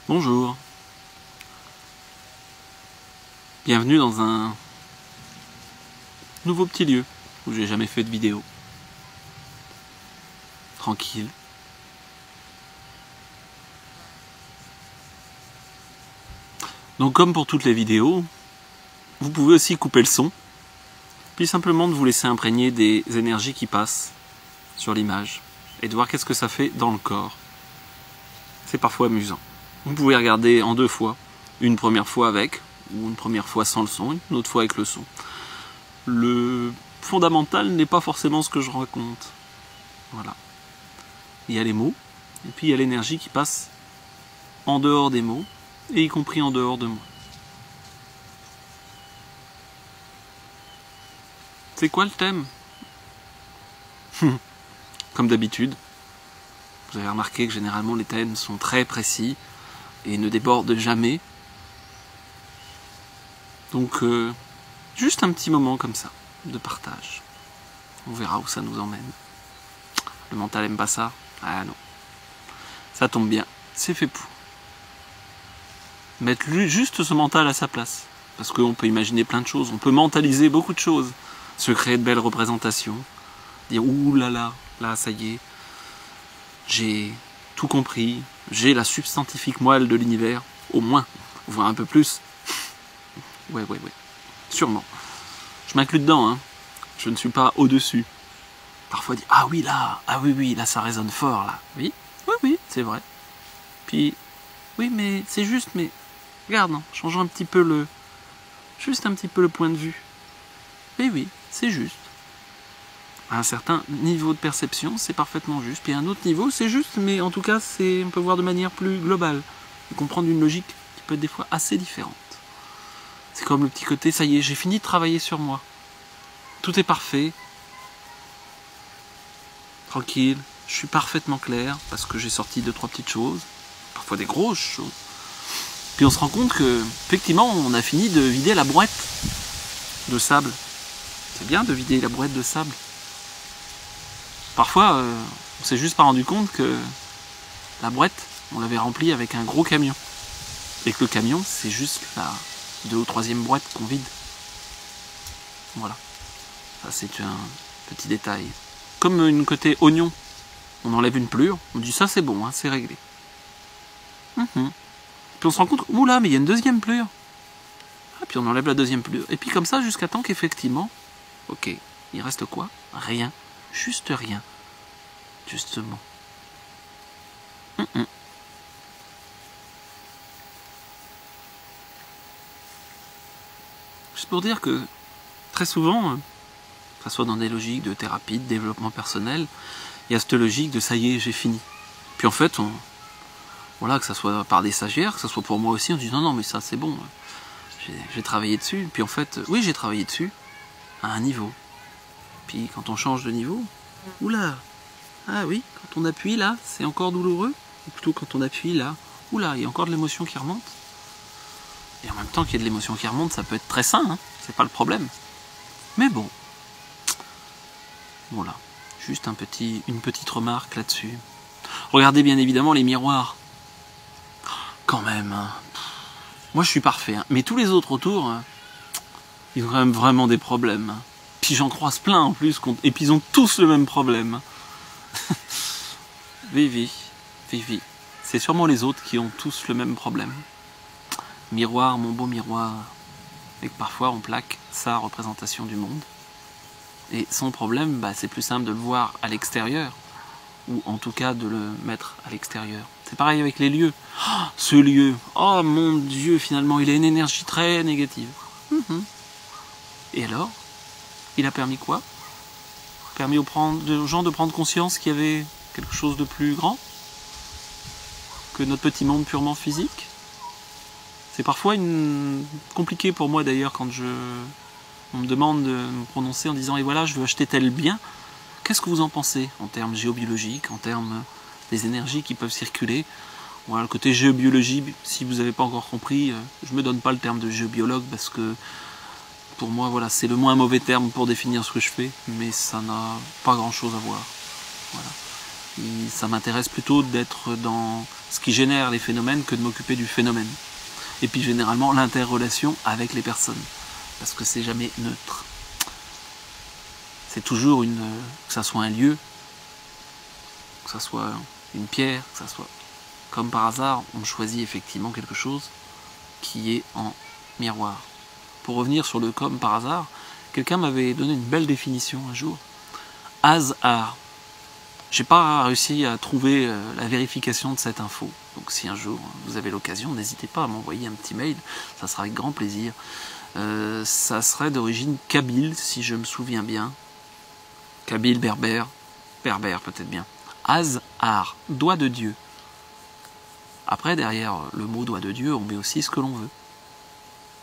Bonjour. Bienvenue dans un nouveau petit lieu où j'ai jamais fait de vidéo. Tranquille. Donc comme pour toutes les vidéos, vous pouvez aussi couper le son, puis simplement de vous laisser imprégner des énergies qui passent sur l'image et de voir qu'est-ce que ça fait dans le corps. C'est parfois amusant. Vous pouvez regarder en 2 fois, une première fois avec, ou une première fois sans le son, une autre fois avec le son. Le fondamental n'est pas forcément ce que je raconte. Voilà. Il y a les mots, et puis il y a l'énergie qui passe en dehors des mots, et y compris en dehors de moi. C'est quoi le thème? Comme d'habitude, vous avez remarqué que généralement les thèmes sont très précis et ne débordent jamais. Donc, juste un petit moment comme ça, de partage. On verra où ça nous emmène. Le mental aime pas ça? Ah non. Ça tombe bien, c'est fait pour. Mettre juste ce mental à sa place. Parce qu'on peut imaginer plein de choses, on peut mentaliser beaucoup de choses. Se créer de belles représentations. Dire, ouh là là, là ça y est, j'ai tout compris, j'ai la substantifique moelle de l'univers, au moins, voire un peu plus. Ouais, sûrement. Je m'inclus dedans, hein. Je ne suis pas au-dessus. Parfois dire, ah oui là, ça résonne fort là. Oui, c'est vrai. Puis, oui mais c'est juste, mais regarde, hein, changeons juste un petit peu le point de vue. Oui, c'est juste. À un certain niveau de perception, c'est parfaitement juste. Puis à un autre niveau, c'est juste, mais en tout cas, on peut voir de manière plus globale. Et comprendre une logique qui peut être des fois assez différente. C'est comme le petit côté, ça y est, j'ai fini de travailler sur moi. Tout est parfait. Tranquille. Je suis parfaitement clair, parce que j'ai sorti 2-3 petites choses. Parfois des grosses choses. Puis on se rend compte que, effectivement, on a fini de vider la brouette de sable. C'est bien de vider la brouette de sable. Parfois, on s'est juste pas rendu compte que la brouette, on l'avait remplie avec un gros camion. Et que le camion, c'est juste la 2e ou 3e boîte qu'on vide. Voilà. Ça, c'est un petit détail. Comme une côté oignon. On enlève une pelure, on dit ça c'est bon, hein, c'est réglé. Puis on se rend compte, oula, mais il y a une 2e pelure. Ah, puis on enlève la 2e pelure. Et puis comme ça, jusqu'à temps qu'effectivement, ok, il reste quoi? Rien. Juste rien. Justement. Juste pour dire que très souvent, que ce soit dans des logiques de thérapie, de développement personnel, il y a cette logique de ça y est, j'ai fini. Puis en fait, voilà, que ça soit par des stagiaires, que ce soit pour moi aussi, on dit non, mais ça c'est bon, j'ai travaillé dessus. Puis en fait, oui, j'ai travaillé dessus à un niveau. Puis quand on change de niveau, oula, ah oui, quand on appuie là, c'est encore douloureux. Ou plutôt quand on appuie là, oula, il y a encore de l'émotion qui remonte. Et en même temps qu'il y a de l'émotion qui remonte, ça peut être très sain, hein, c'est pas le problème. Mais bon, voilà, juste une petite remarque là-dessus. Regardez bien évidemment les miroirs. Quand même, hein. Moi je suis parfait, hein, mais tous les autres autour, hein, ils ont quand même vraiment des problèmes. Hein. Puis j'en croise plein en plus, et puis ils ont tous le même problème. Oui. C'est sûrement les autres qui ont tous le même problème. Miroir, mon beau miroir. Et que parfois on plaque sa représentation du monde. Et son problème, c'est plus simple de le voir à l'extérieur. Ou en tout cas de le mettre à l'extérieur. C'est pareil avec les lieux. Oh, ce lieu, oh mon Dieu, finalement, il a une énergie très négative. Et alors, il a permis quoi? Permis aux gens de prendre conscience qu'il y avait quelque chose de plus grand que notre petit monde purement physique. C'est parfois compliqué pour moi d'ailleurs quand on me demande de me prononcer en disant et voilà, je veux acheter tel bien. Qu'est-ce que vous en pensez en termes géobiologiques, en termes des énergies qui peuvent circuler? Voilà, le côté géobiologie, si vous n'avez pas encore compris, je ne me donne pas le terme de géobiologue parce que pour moi, voilà, c'est le moins mauvais terme pour définir ce que je fais, mais ça n'a pas grand-chose à voir. Voilà. Ça m'intéresse plutôt d'être dans ce qui génère les phénomènes que de m'occuper du phénomène. Et puis généralement l'interrelation avec les personnes, parce que c'est jamais neutre. C'est toujours que ça soit un lieu, que ça soit une pierre, que ça soit comme par hasard, on choisit effectivement quelque chose qui est en miroir. Pour revenir sur le comme par hasard, quelqu'un m'avait donné une belle définition un jour. Hasard. J'ai pas réussi à trouver la vérification de cette info. Donc si un jour vous avez l'occasion, n'hésitez pas à m'envoyer un petit mail, ça sera avec grand plaisir. Ça serait d'origine kabyle, si je me souviens bien. Kabyle, berbère peut-être bien. Hasard, doigt de Dieu. Après, derrière le mot doigt de Dieu, on met aussi ce que l'on veut.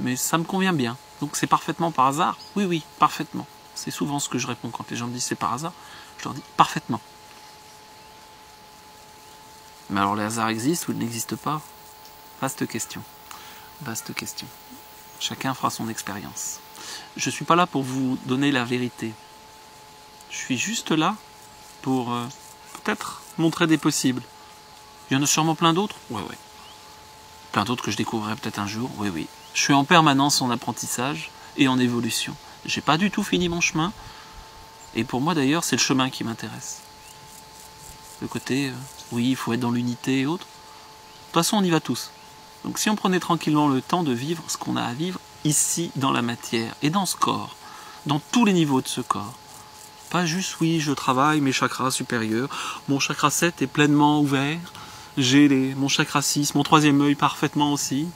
Mais ça me convient bien. Donc c'est parfaitement par hasard? Oui, parfaitement. C'est souvent ce que je réponds quand les gens me disent c'est par hasard. Je leur dis parfaitement. Mais alors les hasards existent ou ils n'existent pas? Vaste question. Vaste question. Chacun fera son expérience. Je ne suis pas là pour vous donner la vérité. Je suis juste là pour peut-être montrer des possibles. Il y en a sûrement plein d'autres? Ouais. Plein d'autres que je découvrirai peut-être un jour? Oui. Je suis en permanence en apprentissage et en évolution. J'ai pas du tout fini mon chemin. Et pour moi d'ailleurs, c'est le chemin qui m'intéresse. Le côté, oui, il faut être dans l'unité et autres. De toute façon, on y va tous. Donc si on prenait tranquillement le temps de vivre ce qu'on a à vivre ici dans la matière et dans ce corps, dans tous les niveaux de ce corps. Pas juste, oui, je travaille mes chakras supérieurs, mon chakra 7 est pleinement ouvert, j'ai mon chakra 6, mon troisième œil parfaitement aussi,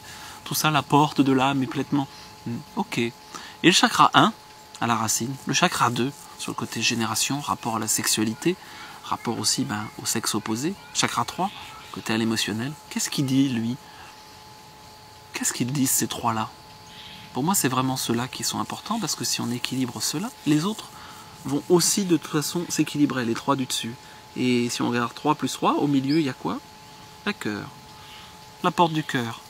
tout ça, la porte de l'âme est pleinement... Ok. Et le chakra 1, à la racine, le chakra 2, sur le côté génération, rapport à la sexualité, rapport aussi au sexe opposé, chakra 3, côté à l'émotionnel, qu'est-ce qu'il dit, lui? Qu'est-ce qu'ils disent, ces trois-là? Pour moi, c'est vraiment ceux-là qui sont importants, parce que si on équilibre ceux-là, les autres vont aussi de toute façon s'équilibrer, les trois du dessus. Et si on regarde 3 plus 3, au milieu, il y a quoi? Le cœur. La porte du cœur.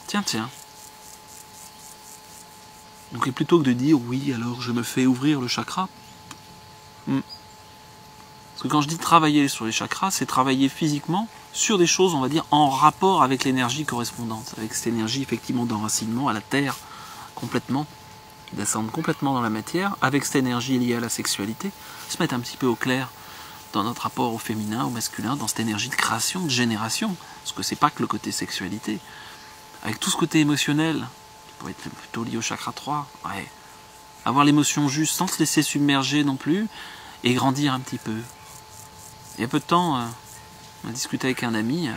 Tiens. Donc, et plutôt que de dire, oui, alors je me fais ouvrir le chakra. Parce que quand je dis travailler sur les chakras, c'est travailler physiquement sur des choses, on va dire, en rapport avec l'énergie correspondante. Avec cette énergie, effectivement, d'enracinement à la terre, complètement. Descendre complètement dans la matière, avec cette énergie liée à la sexualité, se mettre un petit peu au clair dans notre rapport au féminin, au masculin, dans cette énergie de création, de génération, parce que c'est pas que le côté sexualité, avec tout ce côté émotionnel, qui pourrait être plutôt lié au chakra 3, avoir l'émotion juste, sans se laisser submerger non plus, et grandir un petit peu. Il y a peu de temps, on a discuté avec un ami,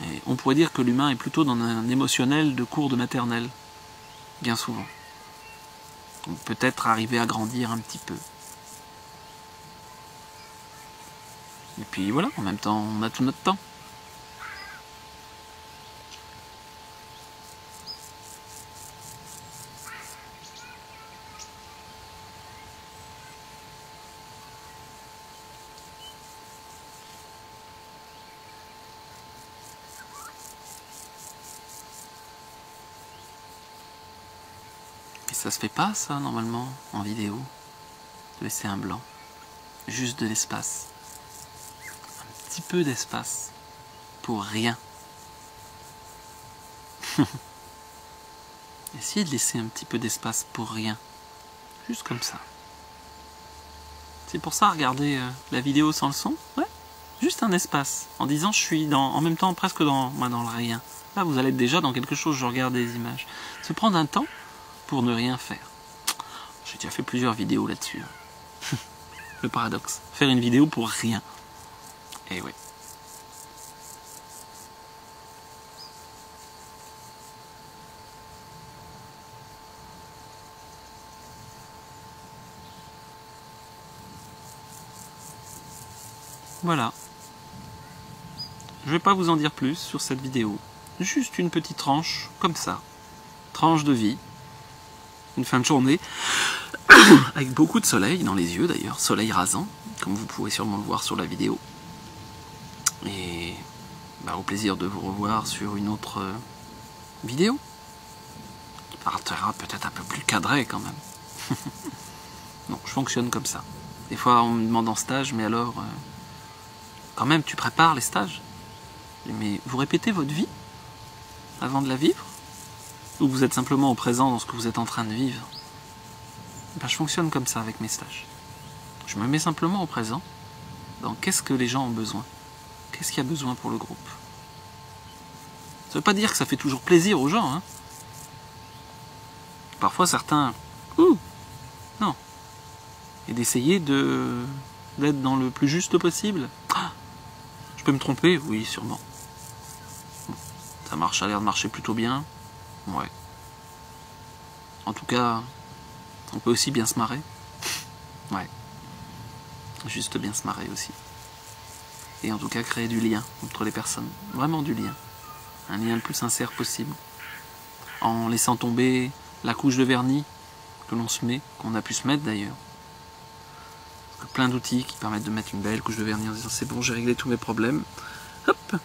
et on pourrait dire que l'humain est plutôt dans un émotionnel de cours de maternelle. Bien souvent. Donc peut-être arriver à grandir un petit peu. Et puis voilà, en même temps, on a tout notre temps. Ça se fait pas, ça, normalement, en vidéo, de laisser un blanc. Juste de l'espace. Un petit peu d'espace. Pour rien. Essayez de laisser un petit peu d'espace pour rien. Juste comme ça. C'est pour ça, regardez la vidéo sans le son. Ouais. Juste un espace. En disant, je suis en même temps presque dans le rien. Là, vous allez être déjà dans quelque chose, je regarde des images. Se prendre un temps pour ne rien faire. J'ai déjà fait plusieurs vidéos là-dessus. Le paradoxe. Faire une vidéo pour rien. Et ouais. Voilà. Je vais pas vous en dire plus sur cette vidéo. Juste une petite tranche, comme ça. Tranche de vie. Une fin de journée. Avec beaucoup de soleil dans les yeux d'ailleurs. Soleil rasant, comme vous pouvez sûrement le voir sur la vidéo. Et au plaisir de vous revoir sur une autre vidéo. Qui partira peut-être un peu plus cadrée quand même. Donc je fonctionne comme ça. Des fois on me demande en stage, mais alors, quand même tu prépares les stages. Mais vous répétez votre vie avant de la vivre? Ou vous êtes simplement au présent dans ce que vous êtes en train de vivre? Ben, je fonctionne comme ça avec mes stages. Je me mets simplement au présent dans qu'est-ce que les gens ont besoin. Qu'est-ce qu'il y a besoin pour le groupe? Ça ne veut pas dire que ça fait toujours plaisir aux gens. Hein. Parfois certains... non. Et d'essayer d'être dans le plus juste possible. Je peux me tromper? Oui, sûrement. Bon, ça marche, ça a l'air de marcher plutôt bien. Ouais. En tout cas, on peut aussi bien se marrer. Ouais. Juste bien se marrer aussi. Et en tout cas, créer du lien entre les personnes. Vraiment du lien. Un lien le plus sincère possible. En laissant tomber la couche de vernis que l'on se met, qu'on a pu se mettre d'ailleurs. Parce que plein d'outils qui permettent de mettre une belle couche de vernis en disant c'est bon, j'ai réglé tous mes problèmes. Hop.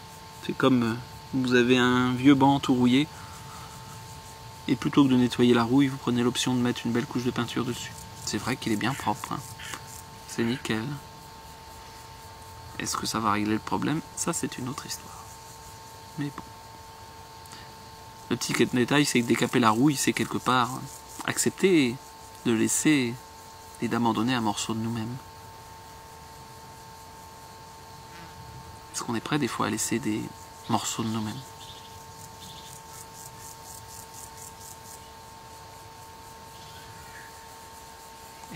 C'est comme vous avez un vieux banc tout rouillé. Et plutôt que de nettoyer la rouille, vous prenez l'option de mettre une belle couche de peinture dessus. C'est vrai qu'il est bien propre. Hein. C'est nickel. Est-ce que ça va régler le problème? Ça, c'est une autre histoire. Mais bon. Le petit détail, c'est que décaper la rouille, c'est quelque part accepter de laisser et d'abandonner un morceau de nous-mêmes. Est-ce qu'on est prêt des fois à laisser des morceaux de nous-mêmes?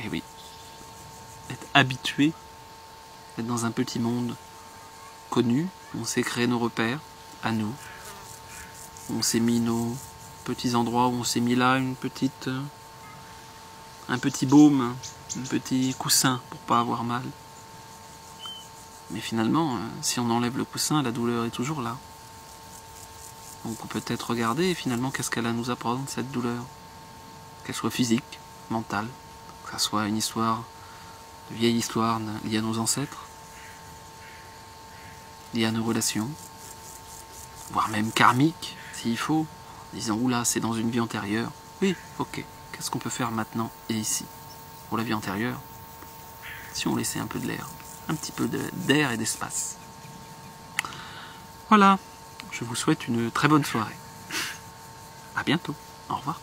Eh oui. Être habitué, être dans un petit monde connu, on s'est créé nos repères, à nous. On s'est mis nos petits endroits où on s'est mis là un petit baume, un petit coussin pour pas avoir mal. Mais finalement, si on enlève le coussin, la douleur est toujours là. Donc on peut peut-être regarder finalement qu'est-ce qu'elle a à nous apprendre, cette douleur. Qu'elle soit physique, mentale, que ça soit une histoire, une vieille histoire liée à nos ancêtres, liée à nos relations, voire même karmique, s'il faut, en disant oula, c'est dans une vie antérieure. Oui, ok, qu'est-ce qu'on peut faire maintenant et ici? Pour la vie antérieure, si on laissait un peu de l'air, un petit peu d'air et d'espace. Voilà, je vous souhaite une très bonne soirée. À bientôt, au revoir.